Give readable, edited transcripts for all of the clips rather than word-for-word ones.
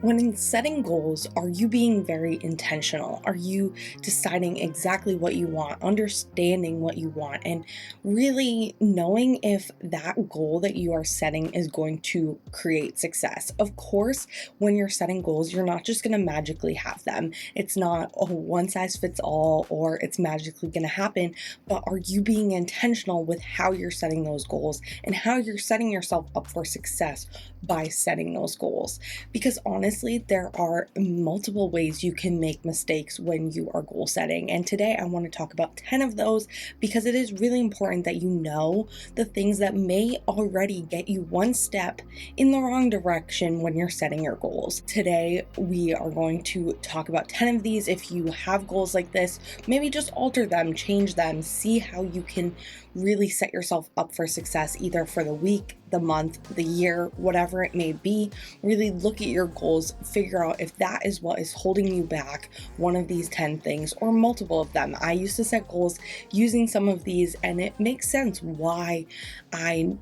When setting goals, are you being very intentional? Are you deciding exactly what you want, understanding what you want, and really knowing if that goal that you are setting is going to create success? Of course, when you're setting goals, you're not just going to magically have them. It's not a one size fits all or it's magically going to happen, but are you being intentional with how you're setting those goals and how you're setting yourself up for success by setting those goals? Because honestly, there are multiple ways you can make mistakes when you are goal setting. And today I want to talk about 10 of those because it is really important that you know the things that may already get you one step in the wrong direction when you're setting your goals. Today, we are going to talk about 10 of these. If you have goals like this, maybe just alter them, change them, see how you can really set yourself up for success, either for the week, the month, the year, whatever it may be. Really look at your goals, figure out if that is what is holding you back, one of these 10 things or multiple of them. I used to set goals using some of these, and it makes sense why I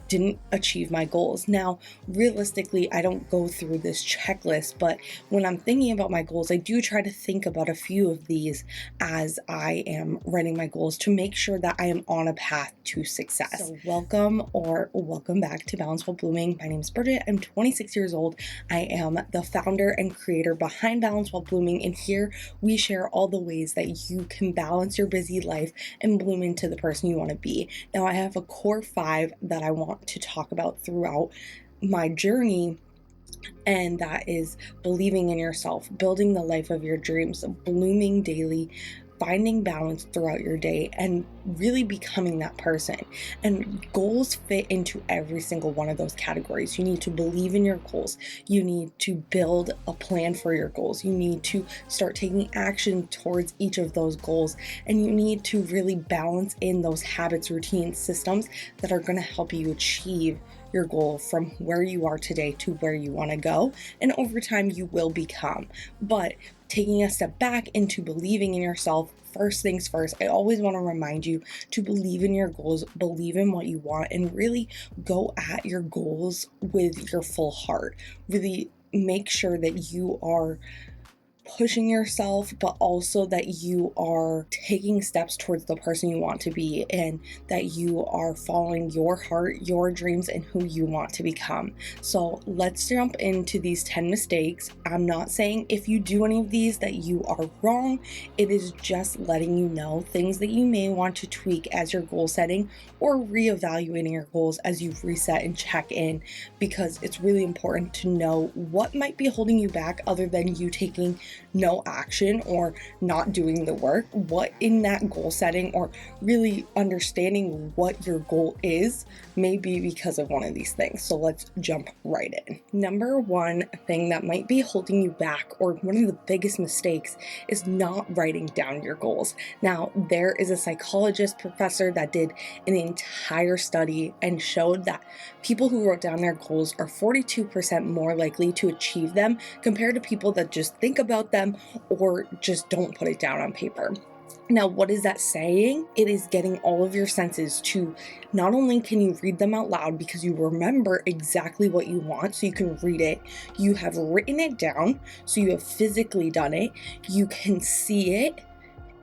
didn't achieve my goals. Now, realistically, I don't go through this checklist, but when I'm thinking about my goals, I do try to think about a few of these as I am writing my goals to make sure that I am on a path to success. So welcome back to Balance While Blooming. My name is Bridget. I'm 26 years old. I am the founder and creator behind Balance While Blooming, and here we share all the ways that you can balance your busy life and bloom into the person you want to be. Now, I have a core 5 that I want to talk about throughout my journey, and that is believing in yourself, building the life of your dreams, blooming daily, finding balance throughout your day, and really becoming that person. And goals fit into every single one of those categories. You need to believe in your goals. You need to build a plan for your goals. You need to start taking action towards each of those goals. And you need to really balance in those habits, routines, systems that are going to help you achieve your goal from where you are today to where you want to go. And over time, you will become. But taking a step back into believing in yourself, first things first, I always want to remind you to believe in your goals, believe in what you want, and really go at your goals with your full heart. Really make sure that you are pushing yourself, but also that you are taking steps towards the person you want to be, and that you are following your heart, your dreams, and who you want to become. So let's jump into these 10 mistakes. I'm not saying if you do any of these that you are wrong. It is just letting you know things that you may want to tweak as you're goal setting or reevaluating your goals as you reset and check in, because it's really important to know what might be holding you back other than you taking no action or not doing the work. What in that goal setting or really understanding what your goal is may be because of one of these things. So let's jump right in. Number one thing that might be holding you back, or one of the biggest mistakes, is not writing down your goals. Now, there is a psychologist professor that did an entire study and showed that people who wrote down their goals are 42% more likely to achieve them compared to people that just think about them or just don't put it down on paper. Now, what is that saying? It is getting all of your senses to not only can you read them out loud because you remember exactly what you want, so you can read it, you have written it down, so you have physically done it, you can see it,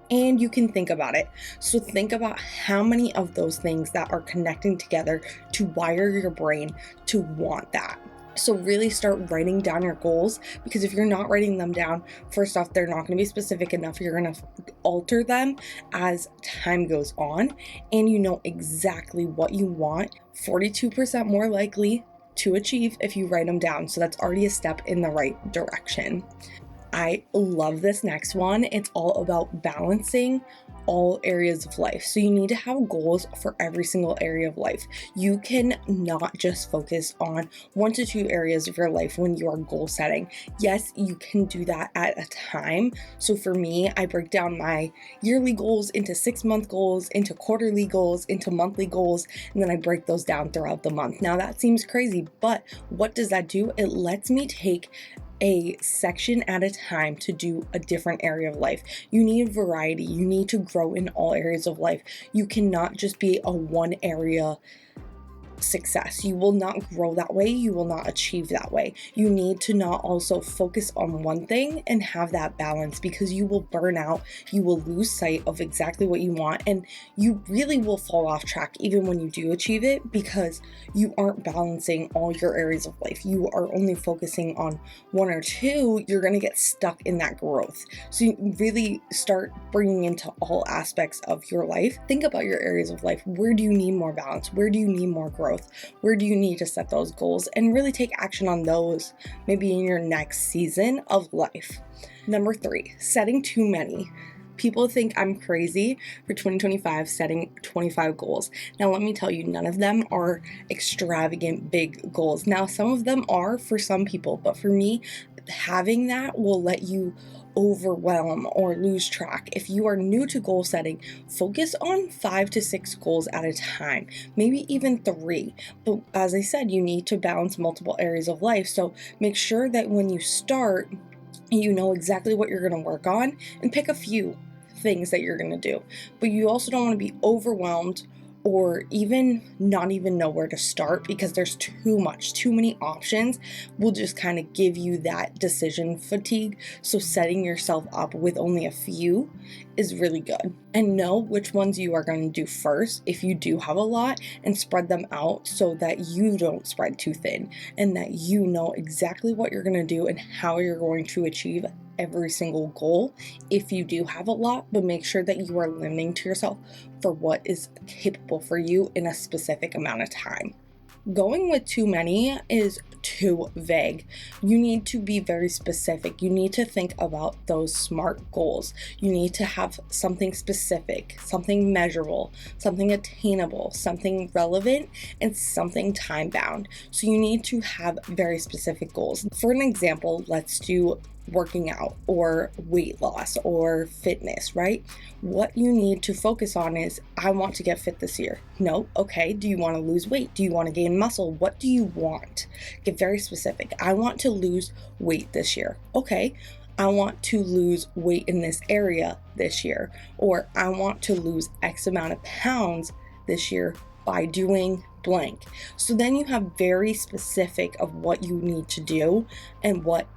and you can think about it. So think about how many of those things that are connecting together to wire your brain to want that. So really start writing down your goals, because if you're not writing them down, first off, they're not going to be specific enough. You're going to alter them as time goes on, and you know exactly what you want. 42% more likely to achieve if you write them down. So that's already a step in the right direction. I love this next one. It's all about balancing all areas of life. So you need to have goals for every single area of life. You can not just focus on 1 to 2 areas of your life when you are goal setting. Yes, you can do that at a time. So for me, I break down my yearly goals into 6-month goals, into quarterly goals, into monthly goals, and then I break those down throughout the month. Now that seems crazy, but what does that do? It lets me take a section at a time to do a different area of life. You need variety. You need to grow in all areas of life. You cannot just be a one area success. You will not grow that way. You will not achieve that way. You need to not also focus on one thing and have that balance, because you will burn out. You will lose sight of exactly what you want, and you really will fall off track even when you do achieve it, because you aren't balancing all your areas of life. You are only focusing on one or two. You're going to get stuck in that growth. So you really start bringing into all aspects of your life. Think about your areas of life. Where do you need more balance? Where do you need more growth? Where do you need to set those goals and really take action on those maybe in your next season of life? Number 3, setting too many. People think I'm crazy for 2025 setting 25 goals. Now, let me tell you, none of them are extravagant big goals. Now, some of them are for some people, but for me, having that will let you overwhelm or lose track. If you are new to goal setting, focus on 5 to 6 goals at a time, maybe even 3. But as I said, you need to balance multiple areas of life. So make sure that when you start, you know exactly what you're going to work on, and pick a few things that you're going to do. But you also don't want to be overwhelmed or even not even know where to start, because there's too many options will just kind of give you that decision fatigue. So setting yourself up with only a few is really good, and know which ones you are going to do first if you do have a lot, and spread them out so that you don't spread too thin, and that you know exactly what you're going to do and how you're going to achieve every single goal if you do have a lot. But make sure that you are limiting to yourself for what is capable for you in a specific amount of time. Going with too many is too vague. You need to be very specific. You need to think about those SMART goals. You need to have something specific, something measurable, something attainable, something relevant, and something time bound. So you need to have very specific goals. For an example, let's do working out or weight loss or fitness, right? What you need to focus on is, I want to get fit this year. No, okay, do you want to lose weight? Do you want to gain muscle? What do you want? Get very specific. I want to lose weight this year. Okay, I want to lose weight in this area this year, or I want to lose X amount of pounds this year by doing blank. So then you have very specific of what you need to do and what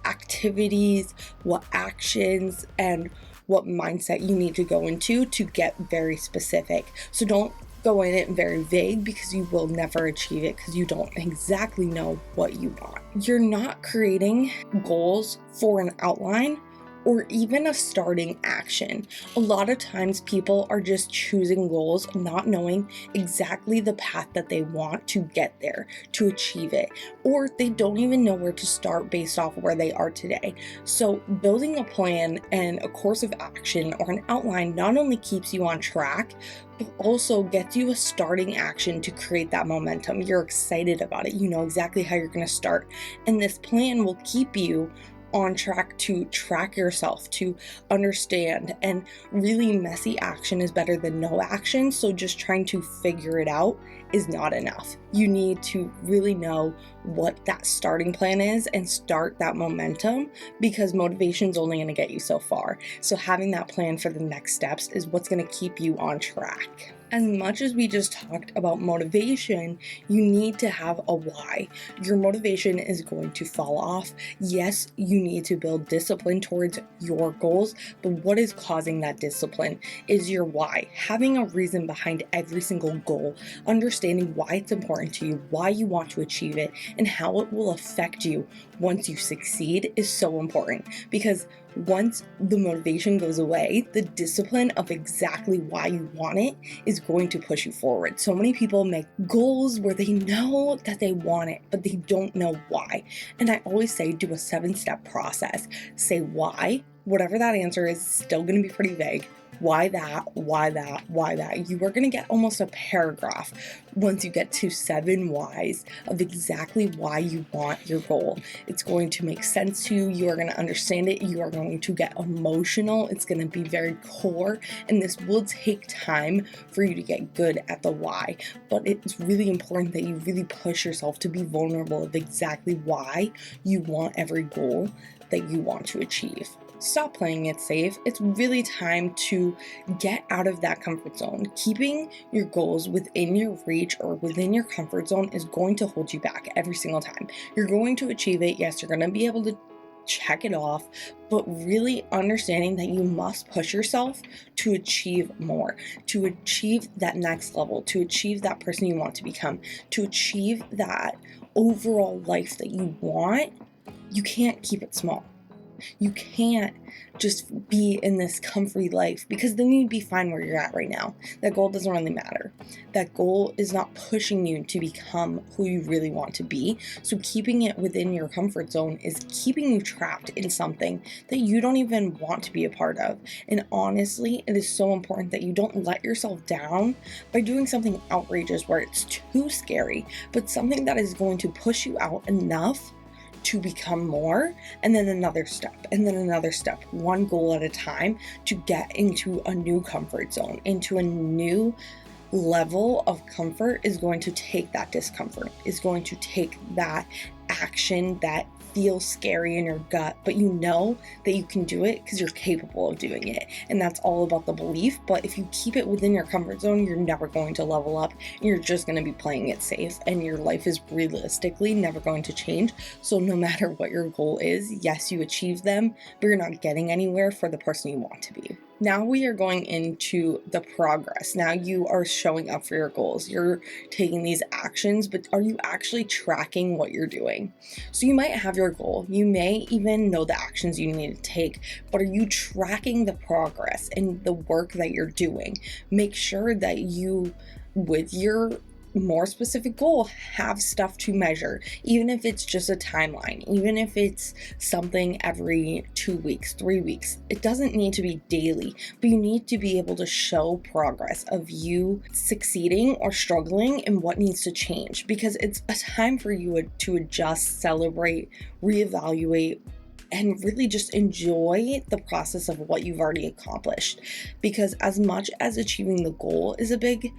activities, what actions, and what mindset you need to go into to get very specific. So don't go in it very vague, because you will never achieve it, because you don't exactly know what you want. You're not creating goals for an outline or even a starting action. A lot of times people are just choosing goals, not knowing exactly the path that they want to get there, to achieve it, or they don't even know where to start based off where they are today. So building a plan and a course of action or an outline not only keeps you on track, but also gets you a starting action to create that momentum. You're excited about it. You know exactly how you're going to start. And this plan will keep you on track to track yourself, to understand. And really, messy action is better than no action. So just trying to figure it out is not enough. You need to really know what that starting plan is and start that momentum, because motivation is only going to get you so far. So having that plan for the next steps is what's going to keep you on track. As much as we just talked about motivation, you need to have a why. Your motivation is going to fall off. Yes, you need to build discipline towards your goals, but what is causing that discipline is your why. Having a reason behind every single goal, understanding why it's important to you, why you want to achieve it, and how it will affect you once you succeed is so important, because once the motivation goes away, the discipline of exactly why you want it is going to push you forward. So many people make goals where they know that they want it, but they don't know why. And I always say, do a 7-step process. Say why. Whatever that answer is, still going to be pretty vague. Why that? Why that? Why that? You are going to get almost a paragraph once you get to 7 whys of exactly why you want your goal. It's going to make sense to you. You are going to understand it. You are going to get emotional. It's going to be very core. And this will take time for you to get good at the why. But it's really important that you really push yourself to be vulnerable of exactly why you want every goal that you want to achieve. Stop playing it safe. It's really time to get out of that comfort zone. Keeping your goals within your reach or within your comfort zone is going to hold you back every single time. You're going to achieve it. Yes, you're going to be able to check it off, but really understanding that you must push yourself to achieve more, to achieve that next level, to achieve that person you want to become, to achieve that overall life that you want. You can't keep it small. You can't just be in this comfy life, because then you'd be fine where you're at right now. That goal doesn't really matter. That goal is not pushing you to become who you really want to be. So keeping it within your comfort zone is keeping you trapped in something that you don't even want to be a part of. And honestly, it is so important that you don't let yourself down by doing something outrageous where it's too scary, but something that is going to push you out enough to become more, and then another step, and then another step, one goal at a time, to get into a new comfort zone, into a new level of comfort. Is going to take that discomfort, is going to take that action that feels scary in your gut, but you know that you can do it because you're capable of doing it. And that's all about the belief. But if you keep it within your comfort zone, you're never going to level up. You're just going to be playing it safe, and your life is realistically never going to change. So no matter what your goal is, yes, you achieve them, but you're not getting anywhere for the person you want to be. Now we are going into the progress. Now you are showing up for your goals. You're taking these actions, but are you actually tracking what you're doing? So you might have your goal. You may even know the actions you need to take, but are you tracking the progress and the work that you're doing? Make sure that you, with your more specific goal, have stuff to measure, even if it's just a timeline, even if it's something every 2 weeks, 3 weeks. It doesn't need to be daily, but you need to be able to show progress of you succeeding or struggling and what needs to change, because it's a time for you to adjust, celebrate, reevaluate, and really just enjoy the process of what you've already accomplished. Because as much as achieving the goal is a big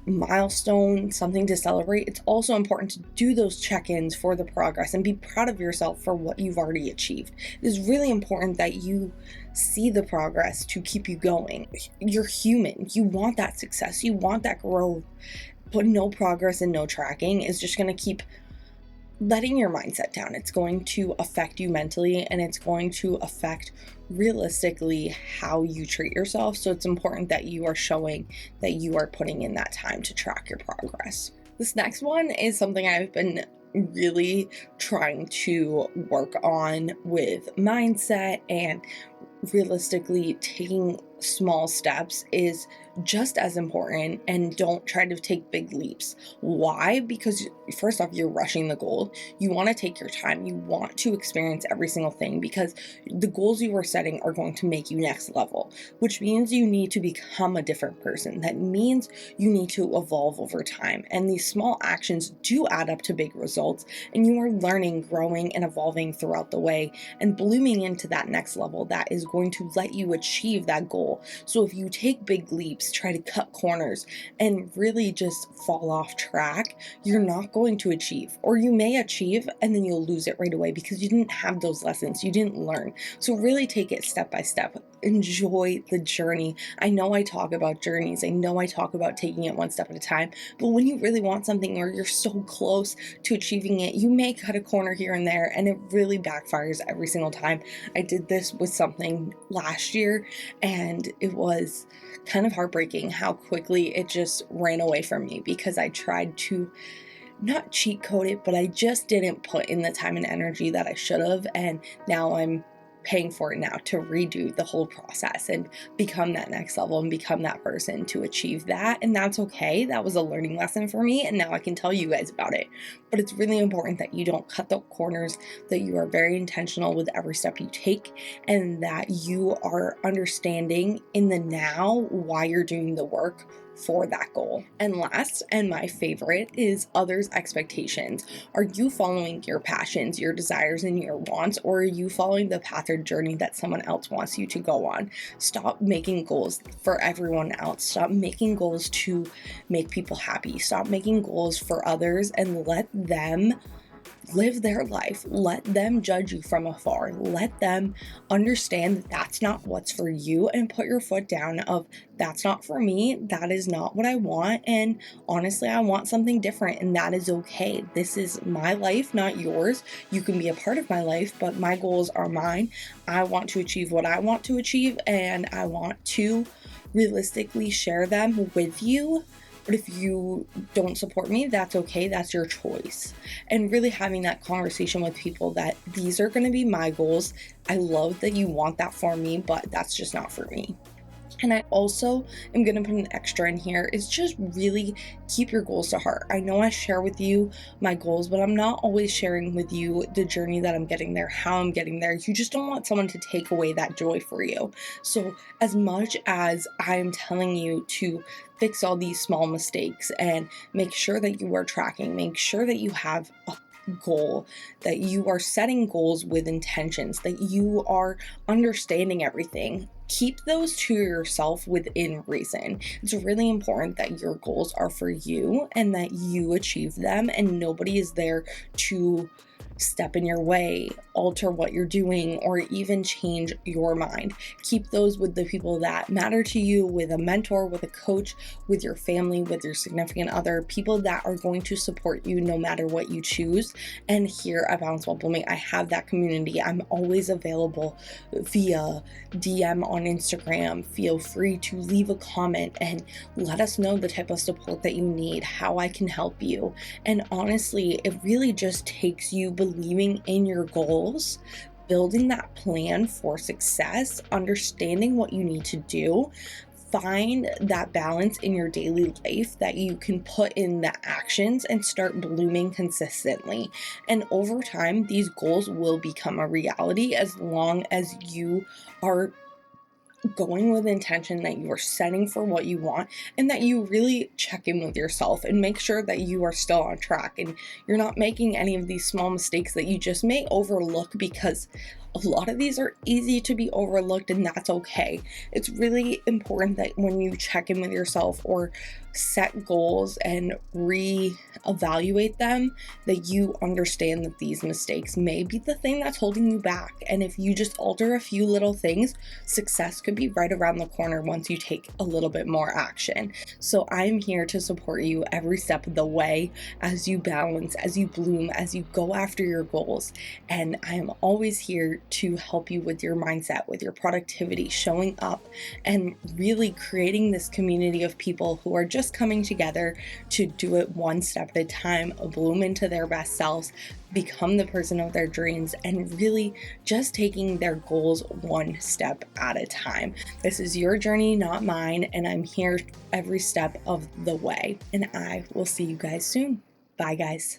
milestone, something to celebrate, it's also important to do those check-ins for the progress and be proud of yourself for what you've already achieved. It is really important that you see the progress to keep you going. You're human. You want that success. You want that growth. But no progress and no tracking is just going to keep letting your mindset down. It's going to affect you mentally, and it's going to affect realistically how you treat yourself. So it's important that you are showing that you are putting in that time to track your progress. This next one is something I've been really trying to work on with mindset, and realistically taking small steps is just as important, and don't try to take big leaps. Why? Because first off, you're rushing the goal. You want to take your time. You want to experience every single thing, because the goals you are setting are going to make you next level, which means you need to become a different person. That means you need to evolve over time, and these small actions do add up to big results, and you are learning, growing, and evolving throughout the way, and blooming into that next level that is going to let you achieve that goal. So if you take big leaps, try to cut corners, and really just fall off track, you're not going to achieve. Or you may achieve and then you'll lose it right away because you didn't have those lessons, you didn't learn. So really take it step by step. Enjoy the journey. I know I talk about journeys, I know I talk about taking it one step at a time, but when you really want something or you're so close to achieving it, you may cut a corner here and there, and it really backfires every single time. I did this with something last year, and it was kind of heartbreaking how quickly it just ran away from me, because I tried to not cheat code it, but I just didn't put in the time and energy that I should have, and now I'm paying for it now to redo the whole process and become that next level and become that person to achieve that. And that's okay. That was a learning lesson for me, and now I can tell you guys about it. But it's really important that you don't cut the corners, that you are very intentional with every step you take, and that you are understanding in the now why you're doing the work for that goal. And last, and my favorite, is others' expectations. Are you following your passions, your desires, and your wants, or are you following the path or journey that someone else wants you to go on? Stop making goals for everyone else. Stop making goals to make people happy. Stop making goals for others, and let them live their life. Let them judge you from afar. Let them understand that that's not what's for you, and put your foot down of, that's not for me. That is not what I want. And honestly, I want something different, and that is okay. This is my life, not yours. You can be a part of my life, but my goals are mine. I want to achieve what I want to achieve, and I want to realistically share them with you. But if you don't support me, that's okay. That's your choice. And really having that conversation with people that these are going to be my goals. I love that you want that for me, but that's just not for me. And I also am going to put an extra in here, is just really keep your goals to heart. I know I share with you my goals, but I'm not always sharing with you the journey that I'm getting there, how I'm getting there. You just don't want someone to take away that joy for you. So as much as I'm telling you to fix all these small mistakes and make sure that you are tracking, make sure that you have a goal, that you are setting goals with intentions, that you are understanding everything. Keep those to yourself within reason. It's really important that your goals are for you and that you achieve them, and nobody is there to step in your way, alter what you're doing, or even change your mind. Keep those with the people that matter to you, with a mentor, with a coach, with your family, with your significant other, people that are going to support you no matter what you choose. And here at Balance While Blooming, I have that community. I'm always available via DM on Instagram. Feel free to leave a comment and let us know the type of support that you need, how I can help you. And honestly, it really just takes you believing in your goals, building that plan for success, understanding what you need to do, find that balance in your daily life that you can put in the actions and start blooming consistently. And over time, these goals will become a reality as long as you are going with intention, that you are setting for what you want, and that you really check in with yourself and make sure that you are still on track and you're not making any of these small mistakes that you just may overlook, because a lot of these are easy to be overlooked, and that's okay. It's really important that when you check in with yourself or set goals and re-evaluate them, that you understand that these mistakes may be the thing that's holding you back. And if you just alter a few little things, success could be right around the corner once you take a little bit more action. So I'm here to support you every step of the way as you balance, as you bloom, as you go after your goals. And I am always here to help you with your mindset, with your productivity, showing up, and really creating this community of people who are just coming together to do it one step at a time, bloom into their best selves, become the person of their dreams, and really just taking their goals one step at a time. This is your journey, not mine, and I'm here every step of the way. And I will see you guys soon. Bye, guys.